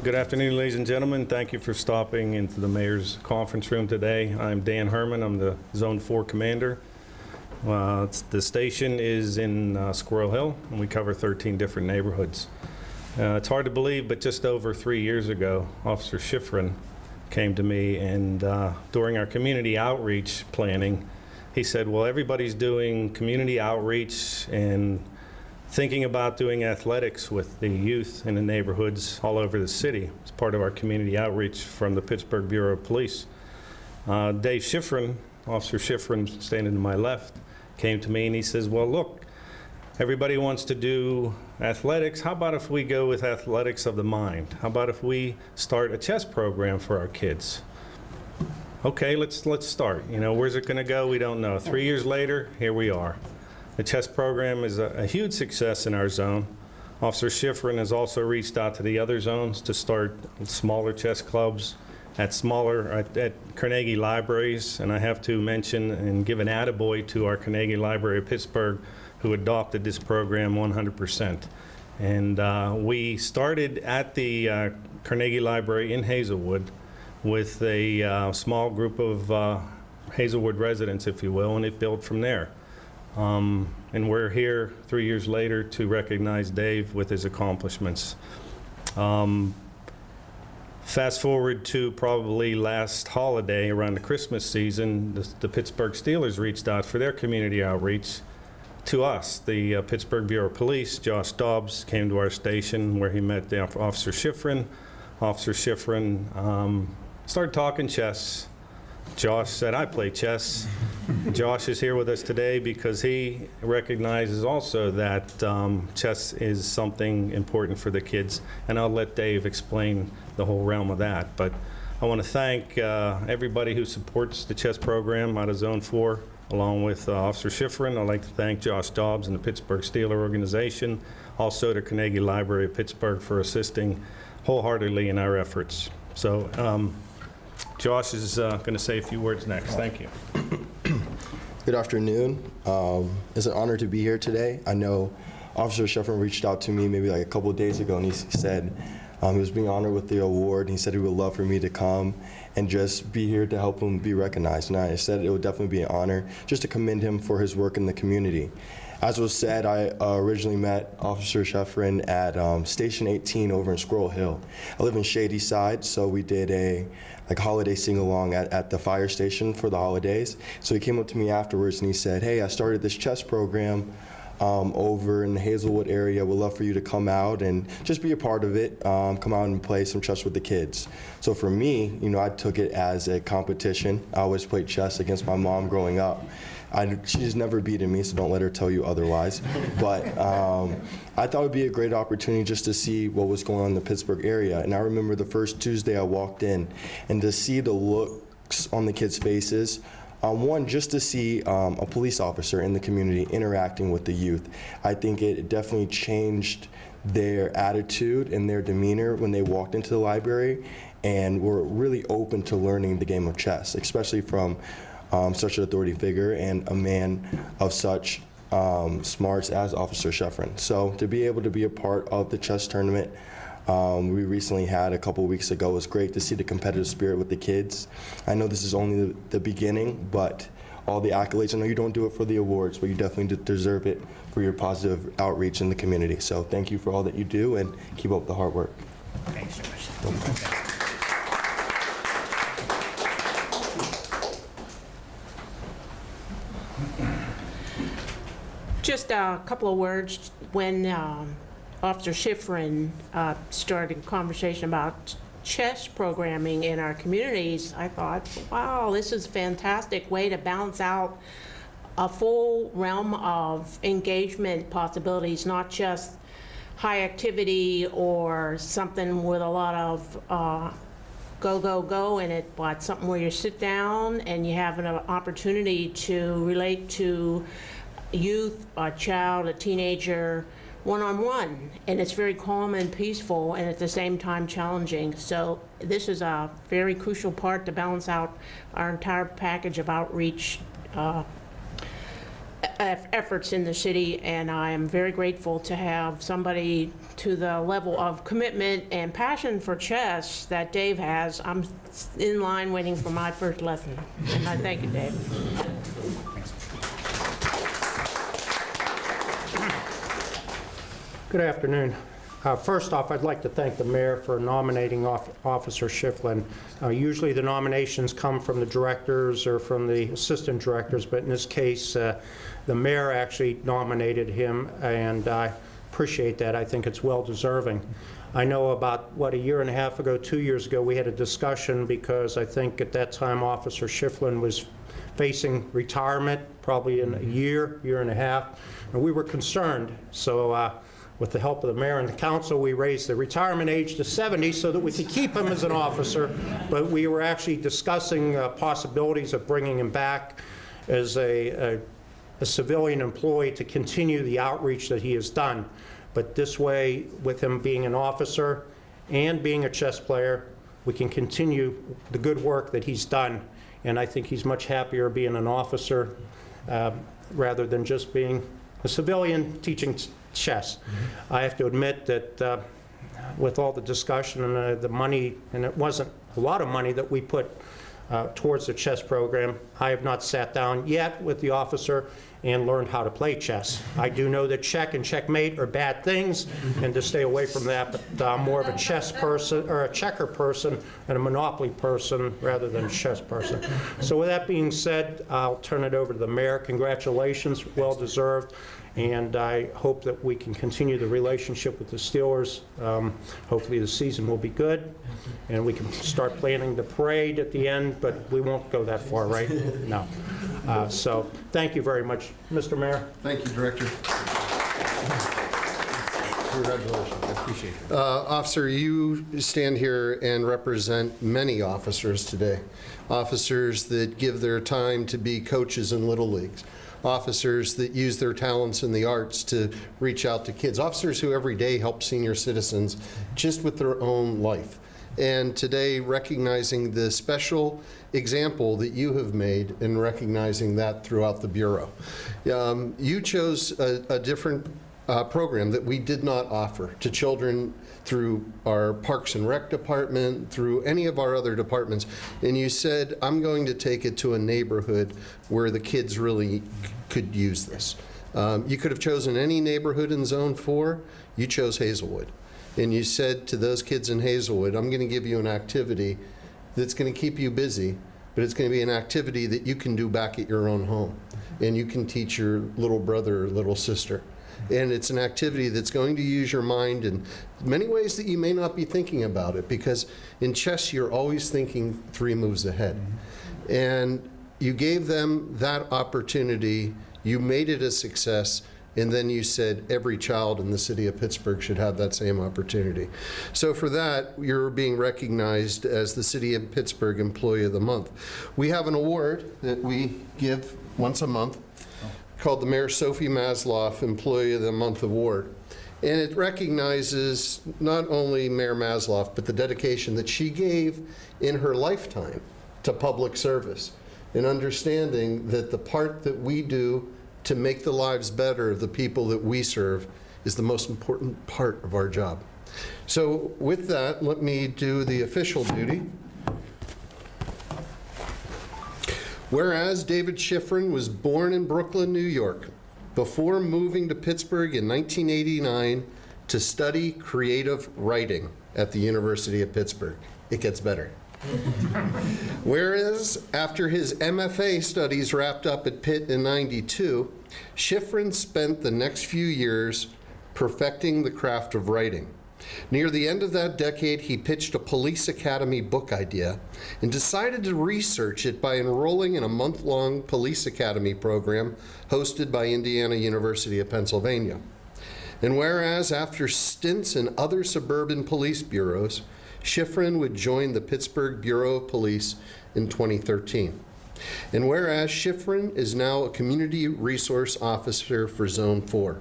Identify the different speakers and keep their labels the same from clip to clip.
Speaker 1: Good afternoon, ladies and gentlemen. Thank you for stopping into the mayor's conference room today. I'm Dan Herman. I'm the Zone 4 commander. The station is in Squirrel Hill, and we cover 13 different neighborhoods. It's hard to believe, but just over 3 years ago, Officer Schifrin came to me, and during our community outreach planning, he said, well, everybody's doing community outreach and thinking about doing athletics with the youth in the neighborhoods all over the city. It's part of our community outreach from the Pittsburgh Bureau of Police. Dave Schifrin, Officer Schifrin, standing to my left, came to me and he says, well, look, everybody wants to do athletics. How about if we go with athletics of the mind? How about if we start a chess program for our kids? Okay, let's start. You know, where's it going to go? We don't know. 3 years later, here we are. The chess program is a huge success in our zone. Officer Schifrin has also reached out to the other zones to start smaller chess clubs at Carnegie libraries. And I have to mention and give an attaboy to our Carnegie Library of Pittsburgh, who adopted this program 100%. And we started at the Carnegie Library in Hazelwood with a small group of Hazelwood residents, if you will, and it built from there. And we're here 3 years later to recognize Dave with his accomplishments. Fast forward to probably last holiday, around the Christmas season, the Pittsburgh Steelers reached out for their community outreach to us. The Pittsburgh Bureau of Police, Josh Dobbs, came to our station where he met Officer Schifrin. Officer Schifrin started talking chess. Josh said, I play chess. Josh is here with us today because he recognizes also that chess is something important for the kids, and I'll let Dave explain the whole realm of that. But I want to thank everybody who supports the chess program out of Zone 4, along with Officer Schifrin. I'd like to thank Josh Dobbs and the Pittsburgh Steeler organization, also the Carnegie Library of Pittsburgh for assisting wholeheartedly in our efforts. So Josh is going to say a few words next. Thank you.
Speaker 2: Good afternoon. It's an honor to be here today. I know Officer Schifrin reached out to me maybe like a couple of days ago, and he said he was being honored with the award. He said he would love for me to come and just be here to help him be recognized. And I said it would definitely be an honor just to commend him for his work in the community. As was said, I originally met Officer Schifrin at Station 18 over in Squirrel Hill. I live in Shady Side, so we did a holiday sing-along at the fire station for the holidays. So he came up to me afterwards and he said, hey, I started this chess program over in the Hazelwood area. Would love for you to come out and just be a part of it, come out and play some chess with the kids. So for me, you know, I took it as a competition. I always played chess against my mom growing up. She's never beaten me, so don't let her tell you otherwise. But I thought it would be a great opportunity just to see what was going on in the Pittsburgh area. And I remember the first Tuesday I walked in, and to see the looks on the kids' faces, one, just to see a police officer in the community interacting with the youth. I think it definitely changed their attitude and their demeanor when they walked into the library and were really open to learning the game of chess, especially from such an authority figure and a man of such smarts as Officer Schifrin. So to be able to be a part of the chess tournament we recently had a couple weeks ago was great to see the competitive spirit with the kids. I know this is only the beginning, but all the accolades, I know you don't do it for the awards, but you definitely deserve it for your positive outreach in the community. So thank you for all that you do, and keep up the hard work.
Speaker 3: Thanks, Josh. Just a couple of words. When Officer Schifrin started a conversation about chess programming in our communities, I thought, wow, this is a fantastic way to balance out a full realm of engagement possibilities, not just high activity or something with a lot of go, go, go in it, but something where you sit down and you have an opportunity to relate to youth, a child, a teenager, one-on-one, and it's very calm and peaceful and at the same time challenging. So this is a very crucial part to balance out our entire package of outreach efforts in the city, and I am very grateful to have somebody to the level of commitment and passion for chess that Dave has. I'm in line waiting for my first lesson, and I thank you, Dave.
Speaker 4: Good afternoon. First off, I'd like to thank the mayor for nominating Officer Schifflin. Usually the nominations come from the directors or from the assistant directors, but in this case, the mayor actually nominated him, and I appreciate that. I think it's well-deserving. I know about, a year and a half ago, 2 years ago, we had a discussion because I think at that time Officer Schifflin was facing retirement, probably in a year and a half, and we were concerned. So with the help of the mayor and the council, we raised the retirement age to 70 so that we could keep him as an officer, but we were actually discussing possibilities of bringing him back as a civilian employee to continue the outreach that he has done. But this way, with him being an officer and being a chess player, we can continue the good work that he's done. And I think he's much happier being an officer rather than just being a civilian teaching chess. I have to admit that with all the discussion and the money, and it wasn't a lot of money that we put towards the chess program, I have not sat down yet with the officer and learned how to play chess. I do know that check and checkmate are bad things, and to stay away from that, but I'm more of a chess person, or a checker person, and a Monopoly person, rather than a chess person. So with that being said, I'll turn it over to the mayor. Congratulations, well-deserved, and I hope that we can continue the relationship with the Steelers. Hopefully the season will be good, and we can start planning the parade at the end, but we won't go that far, right? No. So thank you very much, Mr. Mayor.
Speaker 5: Thank you, Director. Congratulations. I appreciate it. Officer, you stand here and represent many officers today. Officers that give their time to be coaches in Little Leagues. Officers that use their talents in the arts to reach out to kids. Officers who every day help senior citizens just with their own life. And today, recognizing the special example that you have made and recognizing that throughout the Bureau. You chose a different program that we did not offer to children through our Parks and Rec department, through any of our other departments. And you said, I'm going to take it to a neighborhood where the kids really could use this. You could have chosen any neighborhood in Zone 4. You chose Hazelwood. And you said to those kids in Hazelwood, I'm going to give you an activity that's going to keep you busy, but it's going to be an activity that you can do back at your own home. And you can teach your little brother or little sister. And it's an activity that's going to use your mind in many ways that you may not be thinking about it, because in chess you're always thinking 3 moves ahead. And you gave them that opportunity, you made it a success, and then you said every child in the city of Pittsburgh should have that same opportunity. So for that, you're being recognized as the City of Pittsburgh Employee of the Month. We have an award that we give once a month called the Mayor Sophie Masloff Employee of the Month Award. And it recognizes not only Mayor Masloff, but the dedication that she gave in her lifetime to public service, and understanding that the part that we do to make the lives better of the people that we serve is the most important part of our job. So with that, let me do the official duty. Whereas David Schiffrin was born in Brooklyn, New York, before moving to Pittsburgh in 1989 to study creative writing at the University of Pittsburgh. It gets better. Whereas after his MFA studies wrapped up at Pitt in '92, Schiffrin spent the next few years perfecting the craft of writing. Near the end of that decade, he pitched a police academy book idea and decided to research it by enrolling in a month-long police academy program hosted by Indiana University of Pennsylvania. And whereas after stints in other suburban police bureaus, Schiffrin would join the Pittsburgh Bureau of Police in 2013. And whereas Schiffrin is now a community resource officer for Zone 4.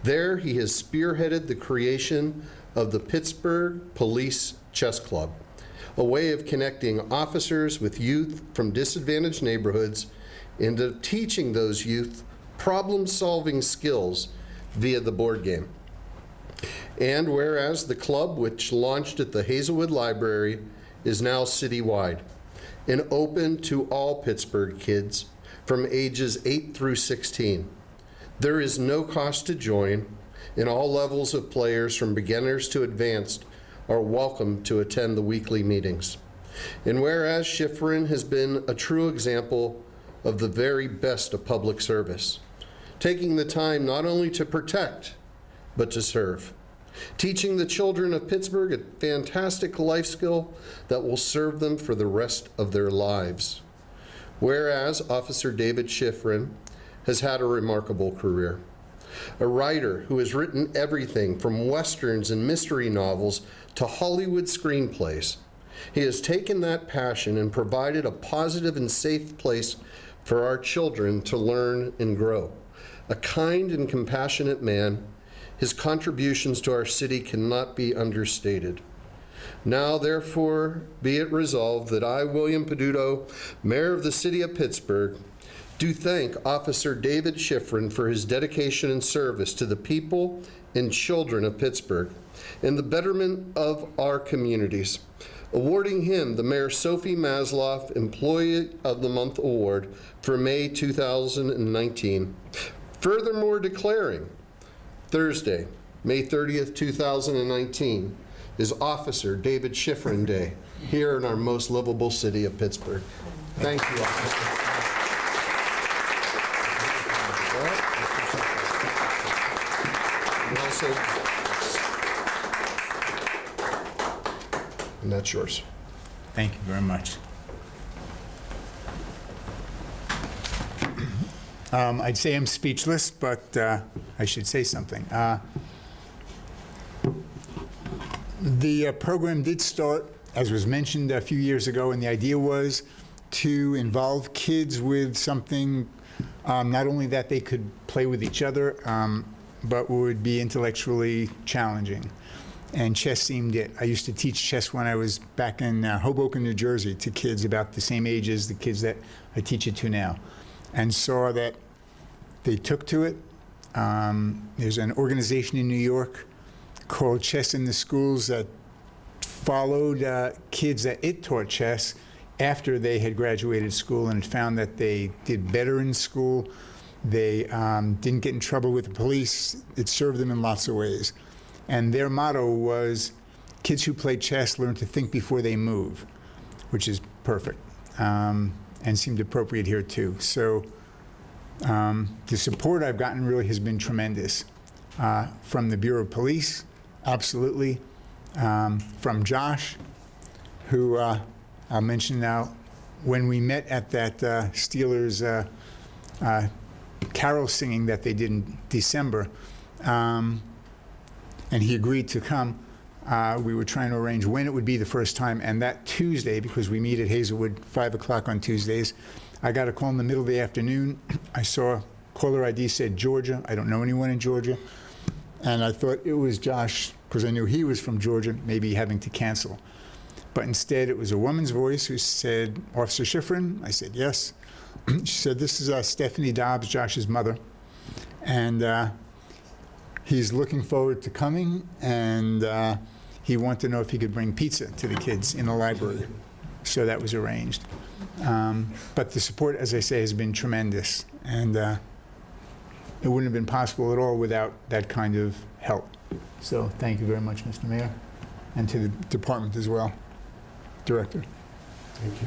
Speaker 5: There, he has spearheaded the creation of the Pittsburgh Police Chess Club, a way of connecting officers with youth from disadvantaged neighborhoods into teaching those youth problem-solving skills via the board game. And whereas the club, which launched at the Hazelwood Library, is now citywide and open to all Pittsburgh kids from ages 8 through 16. There is no cost to join, and all levels of players from beginners to advanced are welcome to attend the weekly meetings. And whereas Schifrin has been a true example of the very best of public service, taking the time not only to protect, but to serve, teaching the children of Pittsburgh a fantastic life skill that will serve them for the rest of their lives. Whereas Officer David Schifrin has had a remarkable career, a writer who has written everything from westerns and mystery novels to Hollywood screenplays. He has taken that passion and provided a positive and safe place for our children to learn and grow. A kind and compassionate man, his contributions to our city cannot be understated. Now, therefore, be it resolved that I, William Peduto, Mayor of the City of Pittsburgh, do thank Officer David Schifrin for his dedication and service to the people and children of Pittsburgh and the betterment of our communities, awarding him the Mayor Sophie Masloff Employee of the Month Award for May 2019. Furthermore, declaring Thursday, May 30th, 2019, is Officer David Schifrin Day here in our most livable city of Pittsburgh. Thank you, Officer. And that's yours.
Speaker 6: Thank you very much. I'd say I'm speechless, but I should say something. The program did start, as was mentioned a few years ago, and the idea was to involve kids with something not only that they could play with each other, but would be intellectually challenging. And chess seemed it. I used to teach chess when I was back in Hoboken, New Jersey, to kids about the same age as the kids that I teach it to now, and saw that they took to it. There's an organization in New York called Chess in the Schools that followed kids that it taught chess after they had graduated school, and it found that they did better in school. They didn't get in trouble with the police. It served them in lots of ways. And their motto was, kids who play chess learn to think before they move, which is perfect, and seemed appropriate here too. So the support I've gotten really has been tremendous. From the Bureau of Police, absolutely. From Josh, who I'll mention now, when we met at that Steelers carol singing that they did in December, and he agreed to come. We were trying to arrange when it would be the first time, and that Tuesday, because we meet at Hazelwood 5 o'clock on Tuesdays, I got a call in the middle of the afternoon. I saw caller ID said Georgia. I don't know anyone in Georgia. And I thought it was Josh, because I knew he was from Georgia, maybe having to cancel. But instead, it was a woman's voice who said, Officer Schifrin? I said, yes. She said, this is Stephanie Dobbs, Josh's mother. And he's looking forward to coming, and he wanted to know if he could bring pizza to the kids in the library. So that was arranged. But the support, as I say, has been tremendous. And it wouldn't have been possible at all without that kind of help. So thank you very much, Mr. Mayor, and to the department as well. Director.
Speaker 5: Thank you.